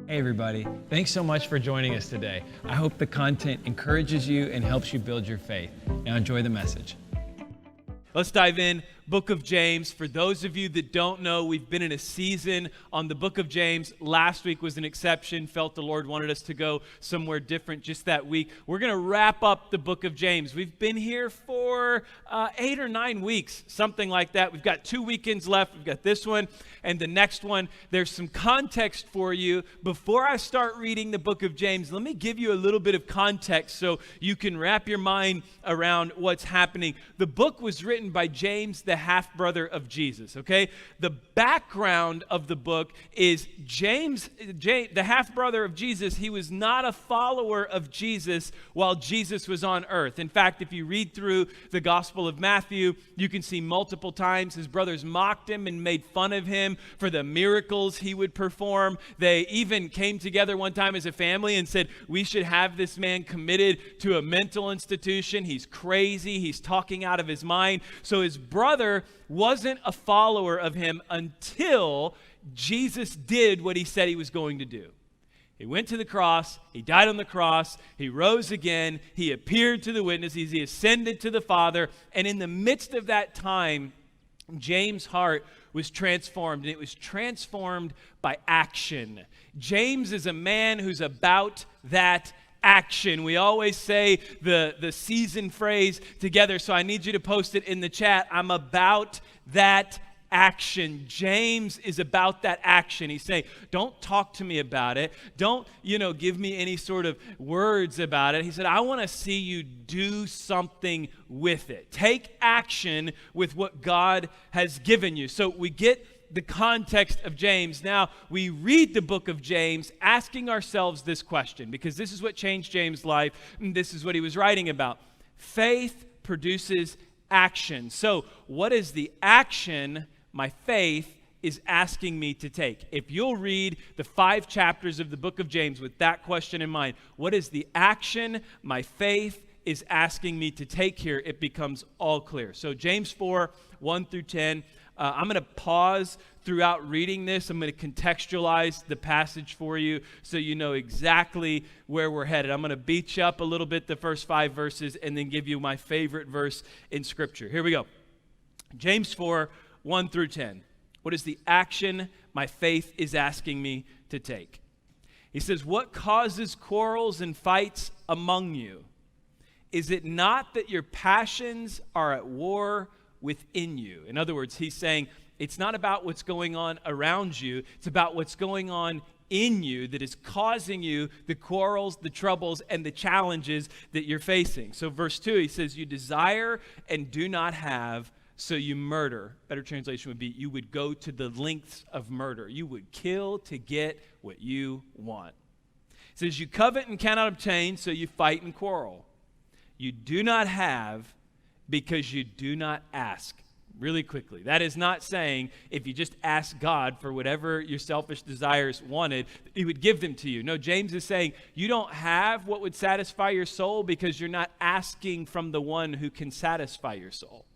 Hey everybody, thanks so much for joining us today. I hope the content encourages you and helps you build your faith. Now enjoy the message. Let's dive in. Book of James. For those of you that don't know, we've been in a season on the book of James. Last week was an exception. Felt the Lord wanted us to go somewhere different just that week. We're going to wrap up the book of James. We've been here for 8 or 9 weeks, something like that. We've got 2 weekends left. We've got this one and the next one. There's some context for you. Before I start reading the book of James, let me give you a little bit of context so you can wrap your mind around what's happening. The book was written by James, the half-brother of Jesus, okay? The background of the book is James, the half-brother of Jesus, he was not a follower of Jesus while Jesus was on earth. In fact, if you read through the Gospel of Matthew, you can see multiple times his brothers mocked him and made fun of him for the miracles he would perform. They even came together one time as a family and said, we should have this man committed to a mental institution. He's crazy. He's talking out of his mind. So his brother wasn't a follower of him until Jesus did what he said he was going to do. He went to the cross, he died on the cross, he rose again, he appeared to the witnesses, he ascended to the Father, and in the midst of that time, James' heart was transformed, and it was transformed by action. James is a man who's about that action. We always say the season phrase together, so I need you to post it in the chat. I'm about that action. James is about that action. He's saying, don't talk to me about it. Don't, give me any sort of words about it. He said, I want to see you do something with it. Take action with what God has given you. So we get the context of James. Now we read the book of James asking ourselves this question, because this is what changed James' life, and this is what he was writing about. Faith produces action. So what is the action my faith is asking me to take? If you'll read the 5 chapters of the book of James with that question in mind, what is the action my faith is asking me to take here? It becomes all clear. So James 4, 1 through 10, I'm going to pause throughout reading this. I'm going to contextualize the passage for you so you know exactly where we're headed. I'm going to beat you up a little bit the first 5 verses and then give you my favorite verse in Scripture. Here we go. James 4, 1 through 10. What is the action my faith is asking me to take? He says, what causes quarrels and fights among you? Is it not that your passions are at war within you? In other words, he's saying it's not about what's going on around you. It's about what's going on in you that is causing you the quarrels, the troubles, and the challenges that you're facing. So verse 2, he says, you desire and do not have, so you murder. Better translation would be, you would go to the lengths of murder. You would kill to get what you want. It says, you covet and cannot obtain, so you fight and quarrel. You do not have because you do not ask. Really quickly, that is not saying if you just ask God for whatever your selfish desires wanted, he would give them to you. No, James is saying you don't have what would satisfy your soul because you're not asking from the one who can satisfy your soul.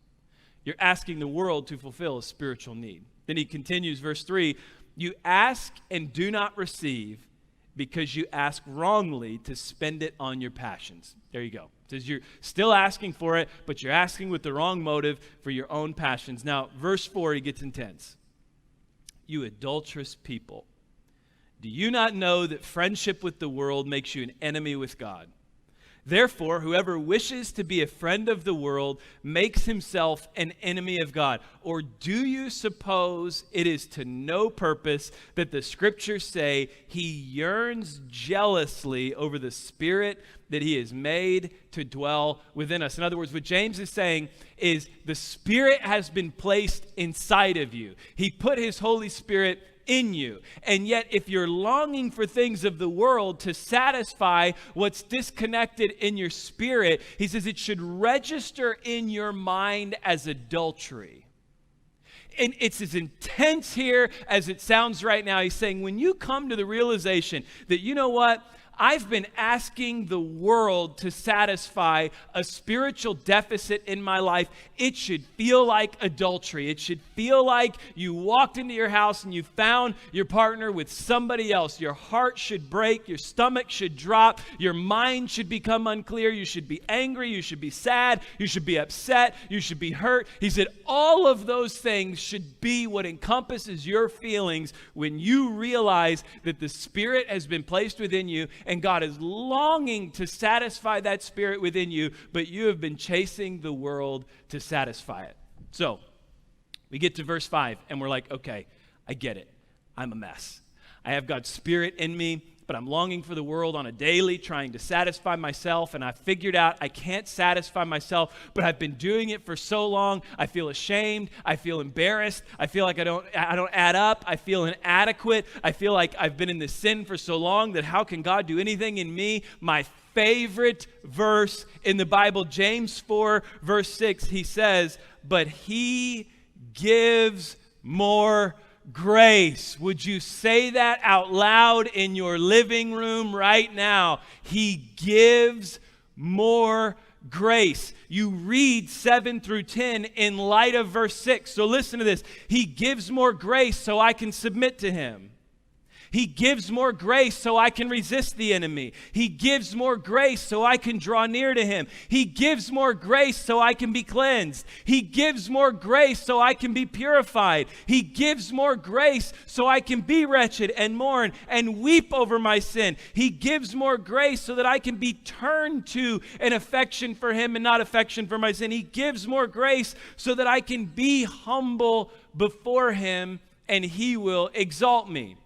You're asking the world to fulfill a spiritual need. Then he continues, verse 3, you ask and do not receive because you ask wrongly to spend it on your passions. There you go. It says you're still asking for it, but you're asking with the wrong motive for your own passions. Now, verse 4, he gets intense. You adulterous people, do you not know that friendship with the world makes you an enemy with God? Therefore, whoever wishes to be a friend of the world makes himself an enemy of God. Or do you suppose it is to no purpose that the scriptures say he yearns jealously over the Spirit that he has made to dwell within us? In other words, what James is saying is the Spirit has been placed inside of you. He put his Holy Spirit in you. And yet, if you're longing for things of the world to satisfy what's disconnected in your spirit, he says it should register in your mind as adultery. And it's as intense here as it sounds right now. He's saying when you come to the realization that, you know what, I've been asking the world to satisfy a spiritual deficit in my life. It should feel like adultery. It should feel like you walked into your house and you found your partner with somebody else. Your heart should break. Your stomach should drop. Your mind should become unclear. You should be angry. You should be sad. You should be upset. You should be hurt. He said all of those things should be what encompasses your feelings when you realize that the Spirit has been placed within you and God is longing to satisfy that Spirit within you, but you have been chasing the world to satisfy it. So we get to verse 5 and we're like, okay, I get it. I'm a mess. I have God's Spirit in me, but I'm longing for the world on a daily, trying to satisfy myself, and I figured out I can't satisfy myself, but I've been doing it for so long, I feel ashamed, I feel embarrassed, I feel like I don't add up, I feel inadequate, I feel like I've been in this sin for so long that how can God do anything in me? My favorite verse in the Bible, James 4, verse 6, he says, but he gives more grace. Would you say that out loud in your living room right now? He gives more grace. You read 7 through 10 in light of verse 6. So listen to this. He gives more grace so I can submit to him. He gives more grace so I can resist the enemy. He gives more grace so I can draw near to him. He gives more grace so I can be cleansed. He gives more grace so I can be purified. He gives more grace so I can be wretched and mourn and weep over my sin. He gives more grace so that I can be turned to an affection for him and not affection for my sin. He gives more grace so that I can be humble before him and he will exalt me.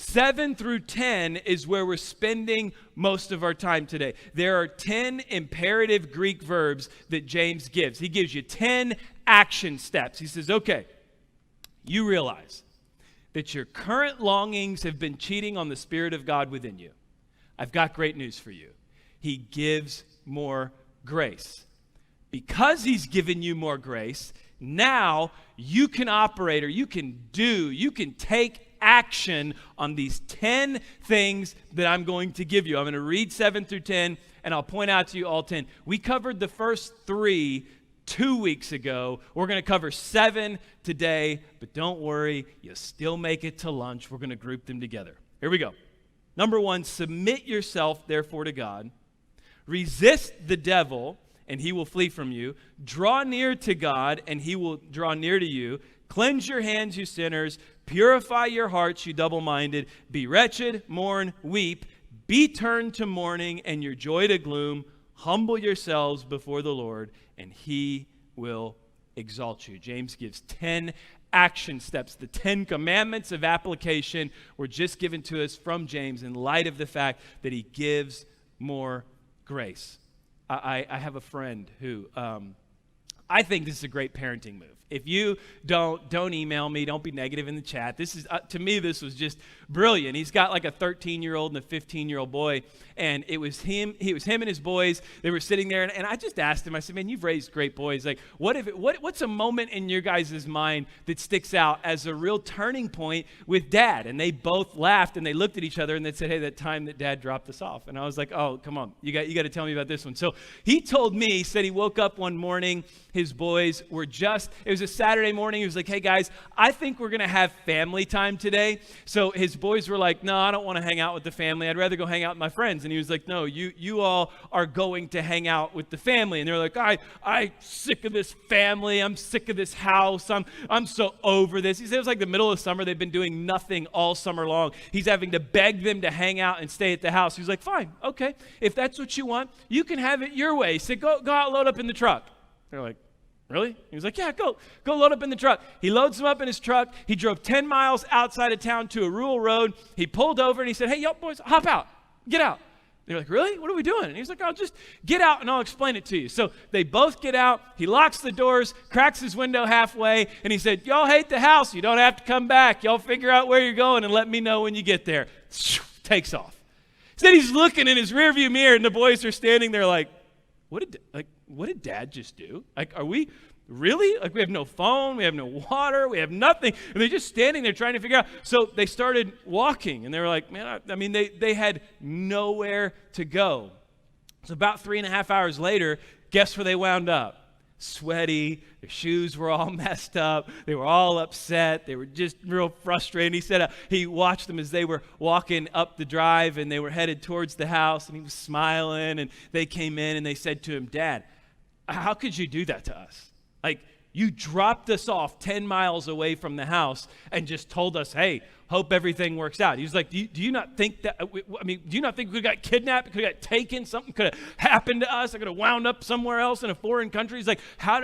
7 through 10 is where we're spending most of our time today. There are 10 imperative Greek verbs that James gives. He gives you 10 action steps. He says, okay, you realize that your current longings have been cheating on the Spirit of God within you. I've got great news for you. He gives more grace. Because he's given you more grace, now you can operate or you can take action on these 10 things that I'm going to give you. I'm going to read 7 through 10, and I'll point out to you all 10. We covered the first 3 2 weeks ago. We're going to cover 7 today, but don't worry, you'll still make it to lunch. We're going to group them together. Here we go. Number 1, submit yourself, therefore, to God. Resist the devil, and he will flee from you. Draw near to God, and he will draw near to you. Cleanse your hands, you sinners. Purify your hearts, you double-minded. Be wretched, mourn, weep. Be turned to mourning and your joy to gloom. Humble yourselves before the Lord, and he will exalt you. James gives 10 action steps. The 10 commandments of application were just given to us from James in light of the fact that he gives more grace. I have a friend who I think this is a great parenting move. If you don't email me, don't be negative in the chat. This is to me, this was just brilliant. He's got like a 13-year-old and a 15-year-old boy, and it was him and his boys. They were sitting there, and I just asked him. I said, "Man, you've raised great boys. Like, what's a moment in your guys' mind that sticks out as a real turning point with Dad?" And they both laughed and they looked at each other and they said, "Hey, that time that Dad dropped us off." And I was like, "Oh, come on, you got to tell me about this one." So he told me. He said he woke up one morning. His boys were it was a Saturday morning. He was like, "Hey guys, I think we're going to have family time today." So his boys were like, "No, I don't want to hang out with the family. I'd rather go hang out with my friends." And he was like, "No, you all are going to hang out with the family." And they're like, I'm sick of this family. I'm sick of this house. I'm so over this. He said it was like the middle of summer. They've been doing nothing all summer long. He's having to beg them to hang out and stay at the house. He's like, "Fine, okay. If that's what you want, you can have it your way." He said, go out, load up in the truck. They're like, "Really?" He was like, "Yeah, go load up in the truck." He loads them up in his truck. He drove 10 miles outside of town to a rural road. He pulled over and he said, "Hey, y'all boys, hop out. Get out." They're like, "Really? What are we doing?" And he's like, "Oh, just get out and I'll explain it to you." So they both get out. He locks the doors, cracks his window halfway, and he said, "Y'all hate the house. You don't have to come back. Y'all figure out where you're going and let me know when you get there." Takes off. Said he's looking in his rearview mirror and the boys are standing there like, what did Dad just do? Like, are we really? Like, we have no phone, we have no water, we have nothing. And they're just standing there trying to figure out. So they started walking, and they were like, man, I mean, they had nowhere to go. So about 3.5 hours later, guess where they wound up? Sweaty, their shoes were all messed up, they were all upset, they were just real frustrated. He said he watched them as they were walking up the drive, and they were headed towards the house, and he was smiling, and they came in, and they said to him, Dad, how could you do that to us? Like, you dropped us off 10 miles away from the house and just told us, hey, hope everything works out. He was like, do you not think that, do you not think we got kidnapped, could have got taken, something could have happened to us, I could have wound up somewhere else in a foreign country? He's like,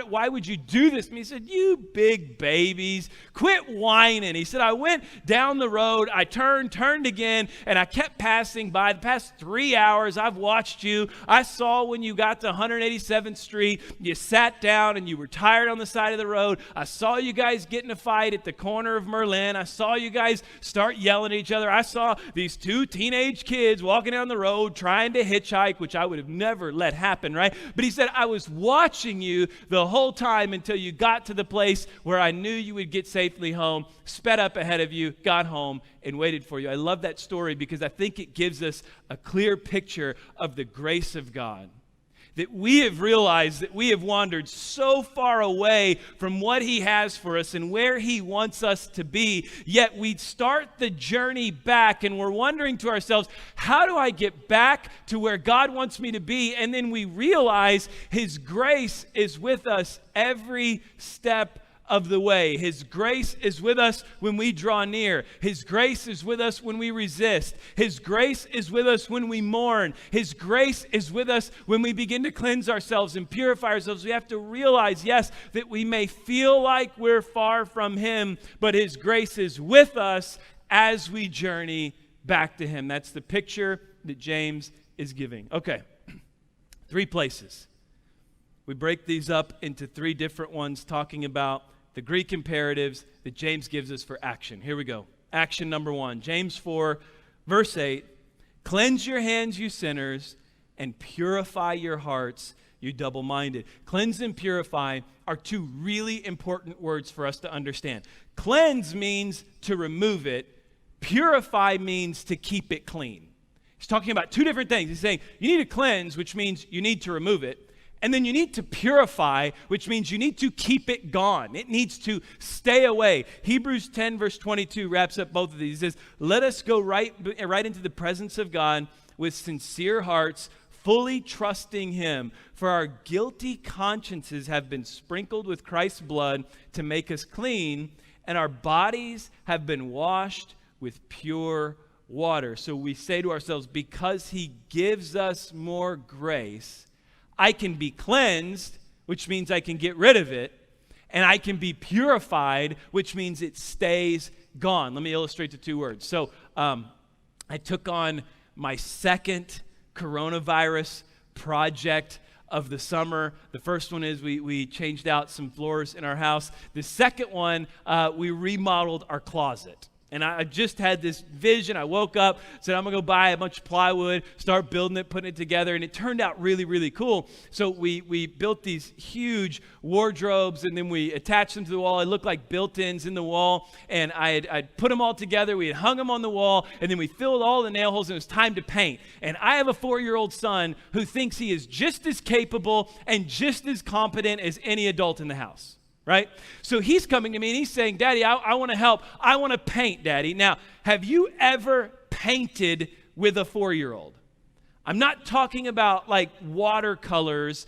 why would you do this? And he said, you big babies, quit whining. He said, I went down the road, I turned again, and I kept passing by. The past 3 hours, I've watched you. I saw when you got to 187th Street, you sat down and you were tired on the side of the road. I saw you guys get in a fight at the corner of Merlin. I saw you guys start yelling at each other. I saw these 2 teenage kids walking down the road trying to hitchhike, which I would have never let happen, right? But he said, I was watching you the whole time until you got to the place where I knew you would get safely home, sped up ahead of you, got home, and waited for you. I love that story because I think it gives us a clear picture of the grace of God. That we have realized that we have wandered so far away from what he has for us and where he wants us to be, yet we start the journey back and we're wondering to ourselves, how do I get back to where God wants me to be? And then we realize his grace is with us every step of the way. His grace is with us when we draw near. His grace is with us when we resist. His grace is with us when we mourn. His grace is with us when we begin to cleanse ourselves and purify ourselves. We have to realize, yes, that we may feel like we're far from him, but his grace is with us as we journey back to him. That's the picture that James is giving. Okay, 3 places. We break these up into 3 different ones, talking about the Greek imperatives that James gives us for action. Here we go. Action number 1. James 4, verse 8. Cleanse your hands, you sinners, and purify your hearts, you double-minded. Cleanse and purify are 2 really important words for us to understand. Cleanse means to remove it. Purify means to keep it clean. He's talking about 2 different things. He's saying you need to cleanse, which means you need to remove it. And then you need to purify, which means you need to keep it gone. It needs to stay away. Hebrews 10, verse 22 wraps up both of these. It says, let us go right into the presence of God with sincere hearts, fully trusting him. For our guilty consciences have been sprinkled with Christ's blood to make us clean, and our bodies have been washed with pure water. So we say to ourselves, because he gives us more grace, I can be cleansed, which means I can get rid of it, and I can be purified, which means it stays gone. Let me illustrate the 2 words. So I took on my second coronavirus project of the summer. The first one is we changed out some floors in our house. The second one, we remodeled our closet. And I just had this vision. I woke up, said, I'm going to go buy a bunch of plywood, start building it, putting it together. And it turned out really, really cool. So we built these huge wardrobes, and then we attached them to the wall. It looked like built-ins in the wall. And I'd put them all together. We had hung them on the wall. And then we filled all the nail holes, and it was time to paint. And I have a 4-year-old son who thinks he is just as capable and just as competent as any adult in the house. Right? So he's coming to me and he's saying, Daddy, I want to help. I want to paint, Daddy. Now, have you ever painted with a 4-year-old? I'm not talking about like watercolors.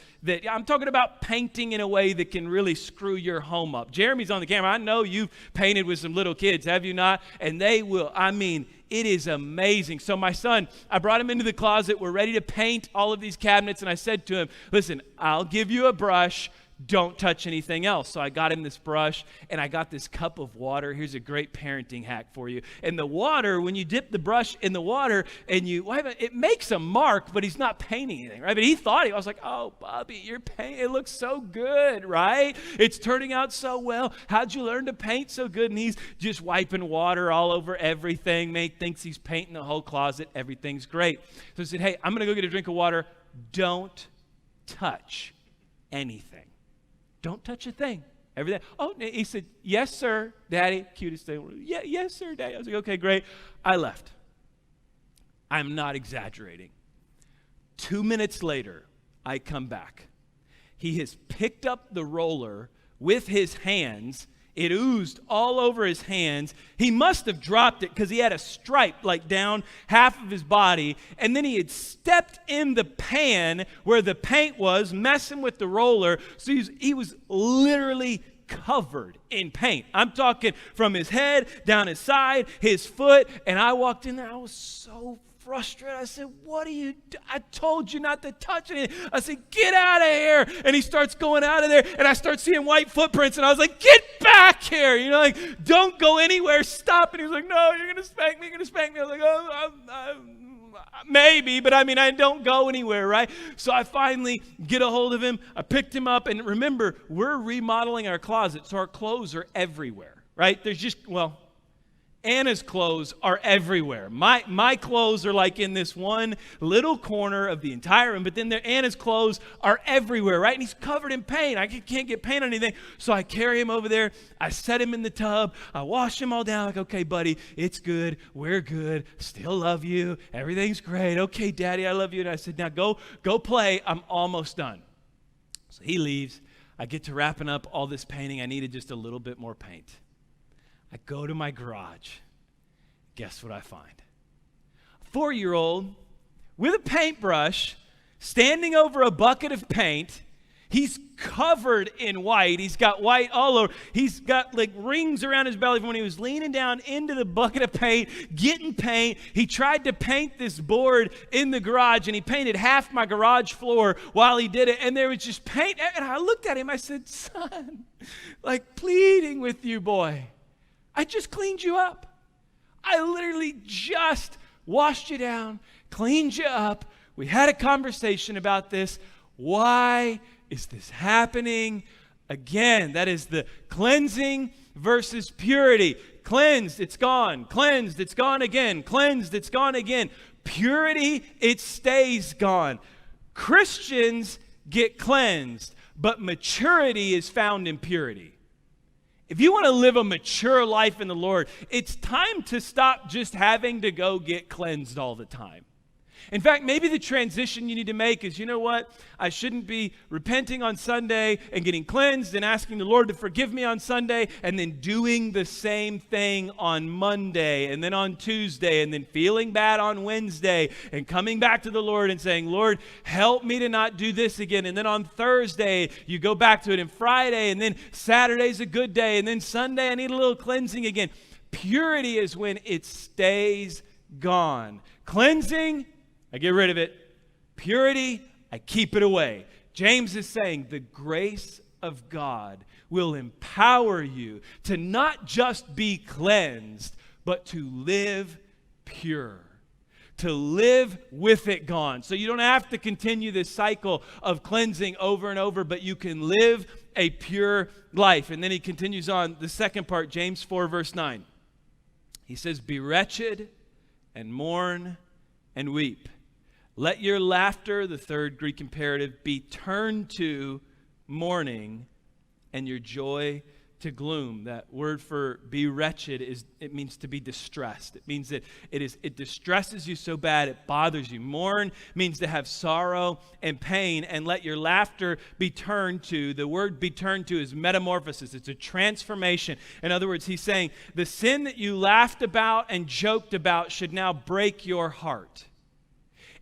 I'm talking about painting in a way that can really screw your home up. Jeremy's on the camera. I know you've painted with some little kids, have you not? And they will, it is amazing. So my son, I brought him into the closet. We're ready to paint all of these cabinets. And I said to him, listen, I'll give you a brush. Don't touch anything else. So I got him this brush, and I got this cup of water. Here's a great parenting hack for you. And the water, when you dip the brush in the water and it makes a mark, but he's not painting anything, right? But he thought, I was like, oh, Bobby, you're painting. It looks so good, right? It's turning out so well. How'd you learn to paint so good? And he's just wiping water all over everything. Thinks he's painting the whole closet. Everything's great. So I said, hey, I'm going to go get a drink of water. Don't touch anything. Don't touch a thing. Everything. Oh, he said, yes, sir, Daddy. Cutest thing. Yeah, yes, sir, Daddy. I was like, okay, great. I left. I'm not exaggerating. 2 minutes later, I come back. He has picked up the roller with his hands. It oozed all over his hands. He must have dropped it because he had a stripe like down half of his body. And then he had stepped in the pan where the paint was, messing with the roller. So he was literally covered in paint. I'm talking from his head, down his side, his foot. And I walked in there. I was so frustrated. I said, what are you do? I told you not to touch it. I said, get out of here. And he starts going out of there, and I start seeing white footprints, and I was like, get back here. You know, like, don't go anywhere. Stop. And he was like, no, you're going to spank me. You're going to spank me. I was like, oh, maybe, but I mean, I don't go anywhere, right? So I finally get a hold of him. I picked him up, and remember, we're remodeling our closet, so our clothes are everywhere, right? There's just, well, Anna's clothes are everywhere. My clothes are like in this one little corner of the entire room, but then Anna's clothes are everywhere, right? And he's covered in paint. I can't get paint on anything. So I carry him over there. I set him in the tub. I wash him all down. Like, okay, buddy, it's good. We're good. Still love you. Everything's great. Okay, Daddy, I love you. And I said, now go play. I'm almost done. So he leaves. I get to wrapping up all this painting. I needed just a little bit more paint. I go to my garage. Guess what I find? A 4-year-old with a paintbrush standing over a bucket of paint. He's covered in white. He's got white all over. He's got like rings around his belly from when he was leaning down into the bucket of paint, getting paint. He tried to paint this board in the garage, and he painted half my garage floor while he did it, and there was just paint. And I looked at him. I said, son, like pleading with you, boy. I just cleaned you up. I literally just washed you down, cleaned you up. We had a conversation about this. Why is this happening again? That is the cleansing versus purity. Cleansed, it's gone. Cleansed, it's gone again. Cleansed, it's gone again. Purity, it stays gone. Christians get cleansed, but maturity is found in purity. If you want to live a mature life in the Lord, it's time to stop just having to go get cleansed all the time. In fact, maybe the transition you need to make is, you know what? I shouldn't be repenting on Sunday and getting cleansed and asking the Lord to forgive me on Sunday and then doing the same thing on Monday and then on Tuesday and then feeling bad on Wednesday and coming back to the Lord and saying, Lord, help me to not do this again. And then on Thursday, you go back to it, and Friday, and then Saturday's a good day, and then Sunday, I need a little cleansing again. Purity is when it stays gone. Cleansing, I get rid of it. Purity, I keep it away. James is saying the grace of God will empower you to not just be cleansed, but to live pure, to live with it gone. So you don't have to continue this cycle of cleansing over and over, but you can live a pure life. And then he continues on the second part, James 4, verse 9. He says, be wretched and mourn and weep. Let your laughter, the third Greek imperative, be turned to mourning and your joy to gloom. That word for be wretched it means to be distressed. It means that it distresses you so bad it bothers you. Mourn means to have sorrow and pain, and let your laughter be turned to. The word be turned to is metamorphosis. It's a transformation. In other words, he's saying the sin that you laughed about and joked about should now break your heart.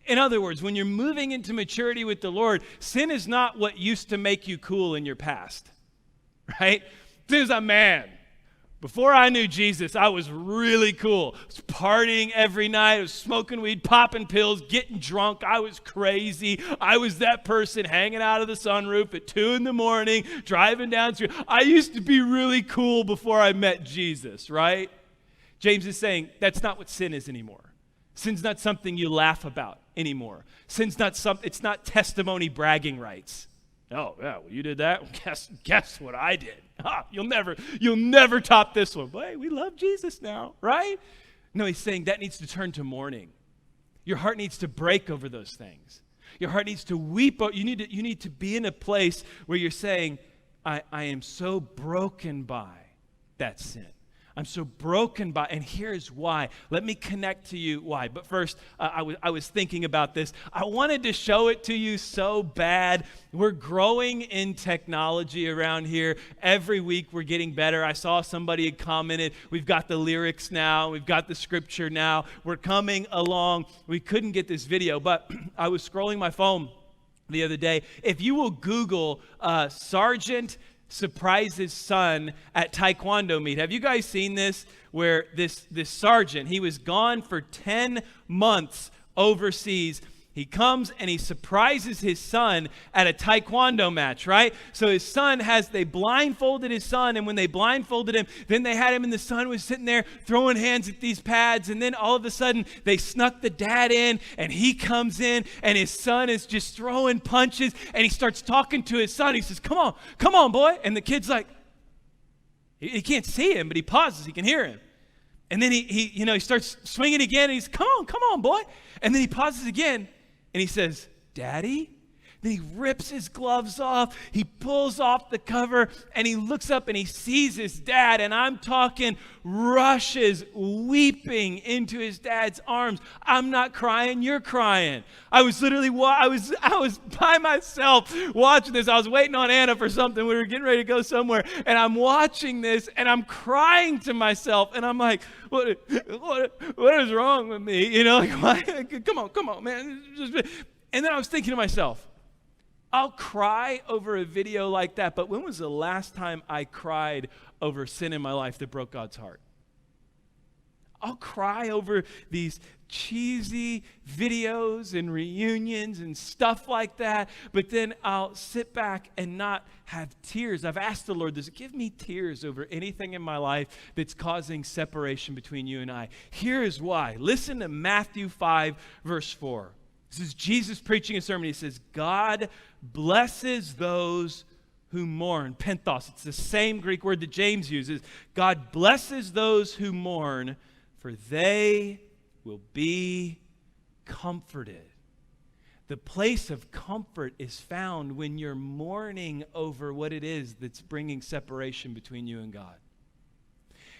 In other words, when you're moving into maturity with the Lord, sin is not what used to make you cool in your past, right? Sin is a man. Before I knew Jesus, I was really cool. I was partying every night. I was smoking weed, popping pills, getting drunk. I was crazy. I was that person hanging out of the sunroof at 2 a.m, driving down the street. I used to be really cool before I met Jesus, right? James is saying that's not what sin is anymore. Sin's not something you laugh about anymore. Sin's not it's not testimony bragging rights. Oh, yeah, well, you did that? Well, guess what I did? You'll never top this one. Boy, we love Jesus now, right? No, he's saying that needs to turn to mourning. Your heart needs to break over those things. Your heart needs to weep. You need to be in a place where you're saying, I am so broken by that sin. I'm so broken by, and here's why. Let me connect to you why. But first, I was thinking about this. I wanted to show it to you so bad. We're growing in technology around here. Every week we're getting better. I saw somebody had commented, we've got the lyrics now. We've got the scripture now. We're coming along. We couldn't get this video, but I was scrolling my phone the other day. If you will Google Sergeant surprises son at Taekwondo meet. Have you guys seen this? Where this sergeant, he was gone for 10 months overseas. He comes and he surprises his son at a Taekwondo match, right? So his son they blindfolded his son, and when they blindfolded him, then they had him, and the son was sitting there throwing hands at these pads, and then all of a sudden, they snuck the dad in, and he comes in, and his son is just throwing punches, and he starts talking to his son. He says, come on, boy. And the kid's like, he can't see him, but he pauses, he can hear him. And then he starts swinging again, and he's, come on, boy. And then he pauses again, and he says, Daddy? Then he rips his gloves off, he pulls off the cover, and he looks up and he sees his dad, and I'm talking rushes weeping into his dad's arms. I'm not crying, you're crying. I was literally, I was by myself watching this. I was waiting on Anna for something. We were getting ready to go somewhere, and I'm watching this, and I'm crying to myself, and I'm like, what is wrong with me? You know, like, why? Come on, man. And then I was thinking to myself, I'll cry over a video like that, but when was the last time I cried over sin in my life that broke God's heart? I'll cry over these cheesy videos and reunions and stuff like that, but then I'll sit back and not have tears. I've asked the Lord, does it give me tears over anything in my life that's causing separation between you and I? Here is why. Listen to Matthew 5, verse 4. This is Jesus preaching a sermon. He says, God blesses those who mourn. Penthos, it's the same Greek word that James uses. God blesses those who mourn, for they will be comforted. The place of comfort is found when you're mourning over what it is that's bringing separation between you and God.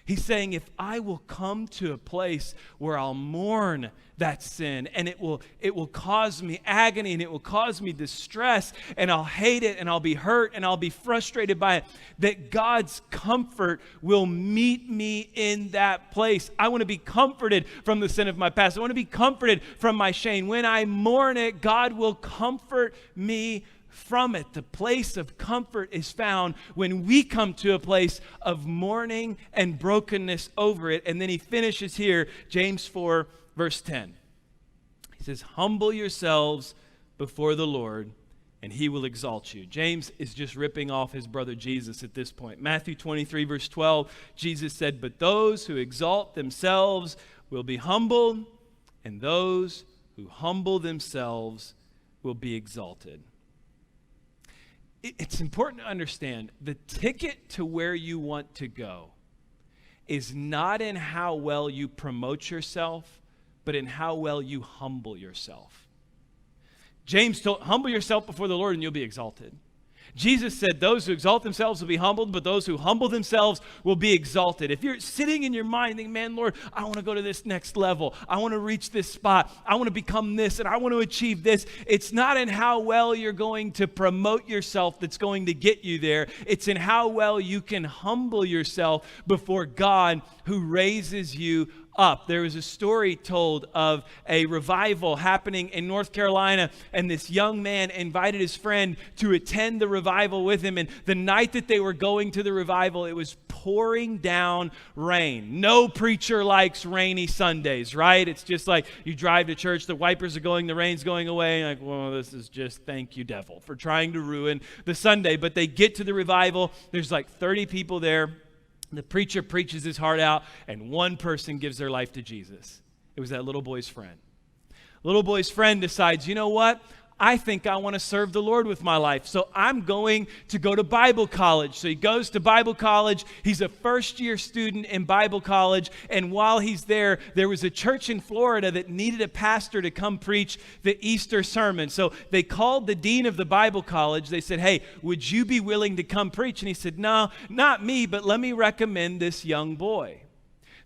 He's saying, if I will come to a place where I'll mourn that sin, and it will cause me agony, and it will cause me distress, and I'll hate it, and I'll be hurt, and I'll be frustrated by it, that God's comfort will meet me in that place. I want to be comforted from the sin of my past. I want to be comforted from my shame. When I mourn it, God will comfort me from it. The place of comfort is found when we come to a place of mourning and brokenness over it. And then he finishes here, James 4, verse 10. He says, humble yourselves before the Lord, and he will exalt you. James is just ripping off his brother Jesus at this point. Matthew 23, verse 12, Jesus said, but those who exalt themselves will be humbled, and those who humble themselves will be exalted. It's important to understand the ticket to where you want to go is not in how well you promote yourself, but in how well you humble yourself. James told, humble yourself before the Lord and you'll be exalted. Jesus said, those who exalt themselves will be humbled, but those who humble themselves will be exalted. If you're sitting in your mind thinking, man, Lord, I want to go to this next level. I want to reach this spot. I want to become this, and I want to achieve this. It's not in how well you're going to promote yourself that's going to get you there. It's in how well you can humble yourself before God who raises you up. There was a story told of a revival happening in North Carolina, and this young man invited his friend to attend the revival with him. And the night that they were going to the revival, it was pouring down rain. No preacher likes rainy Sundays, right? It's just like you drive to church, the wipers are going, the rain's going away. Like, well, this is just thank you, devil, for trying to ruin the Sunday. But they get to the revival. There's like 30 people there. The preacher preaches his heart out, and one person gives their life to Jesus. It was that little boy's friend. Little boy's friend decides, you know what? I think I want to serve the Lord with my life, so I'm going to go to Bible college. So he goes to Bible college. He's a first-year student in Bible college, and while he's there was a church in Florida that needed a pastor to come preach the Easter sermon. So they called the dean of the Bible college. They said, hey, would you be willing to come preach? And he said, no, not me, but let me recommend this young boy.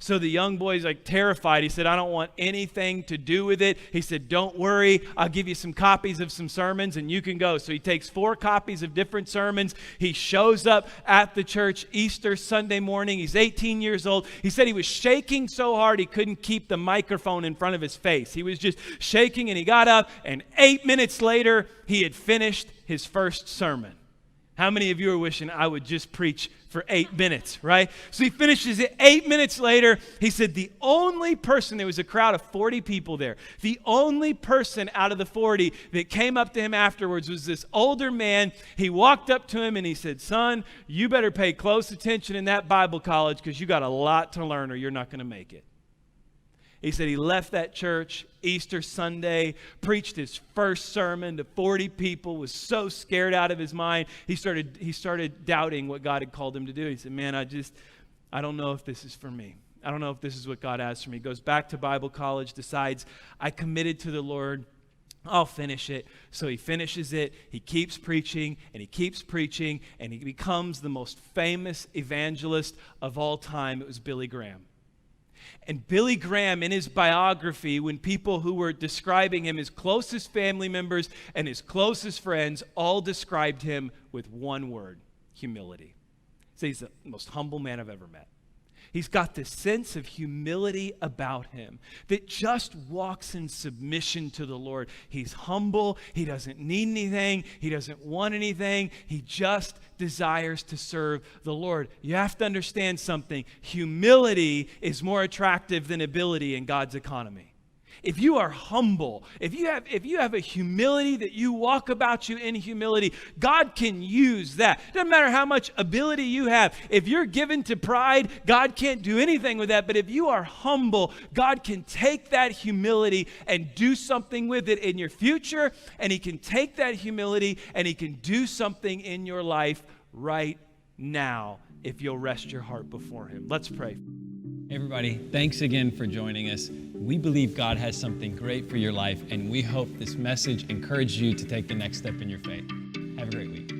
So the young boy's like terrified. He said, I don't want anything to do with it. He said, don't worry. I'll give you some copies of some sermons and you can go. So he takes 4 copies of different sermons. He shows up at the church Easter Sunday morning. He's 18 years old. He said he was shaking so hard he couldn't keep the microphone in front of his face. He was just shaking, and he got up, and 8 minutes later, he had finished his first sermon. How many of you are wishing I would just preach for 8 minutes, right? So he finishes it 8 minutes later. He said the only person, there was a crowd of 40 people there, the only person out of the 40 that came up to him afterwards was this older man. He walked up to him and he said, son, you better pay close attention in that Bible college because you got a lot to learn or you're not going to make it. He said he left that church Easter Sunday, preached his first sermon to 40 people, was so scared out of his mind. He started doubting what God had called him to do. He said, man, I don't know if this is for me. I don't know if this is what God has for me. He goes back to Bible college, decides, I committed to the Lord. I'll finish it. So he finishes it. He keeps preaching, and he keeps preaching, and he becomes the most famous evangelist of all time. It was Billy Graham. And Billy Graham, in his biography, when people who were describing him, his closest family members and his closest friends, all described him with one word: humility. So he's the most humble man I've ever met. He's got this sense of humility about him that just walks in submission to the Lord. He's humble. He doesn't need anything. He doesn't want anything. He just desires to serve the Lord. You have to understand something. Humility is more attractive than ability in God's economy. If you are humble, if you have a humility that you walk about you in humility, God can use that. Doesn't matter how much ability you have. If you're given to pride, God can't do anything with that. But if you are humble, God can take that humility and do something with it in your future. And he can take that humility and he can do something in your life right now if you'll rest your heart before him. Let's pray. Hey everybody, thanks again for joining us. We believe God has something great for your life, and we hope this message encouraged you to take the next step in your faith. Have a great week.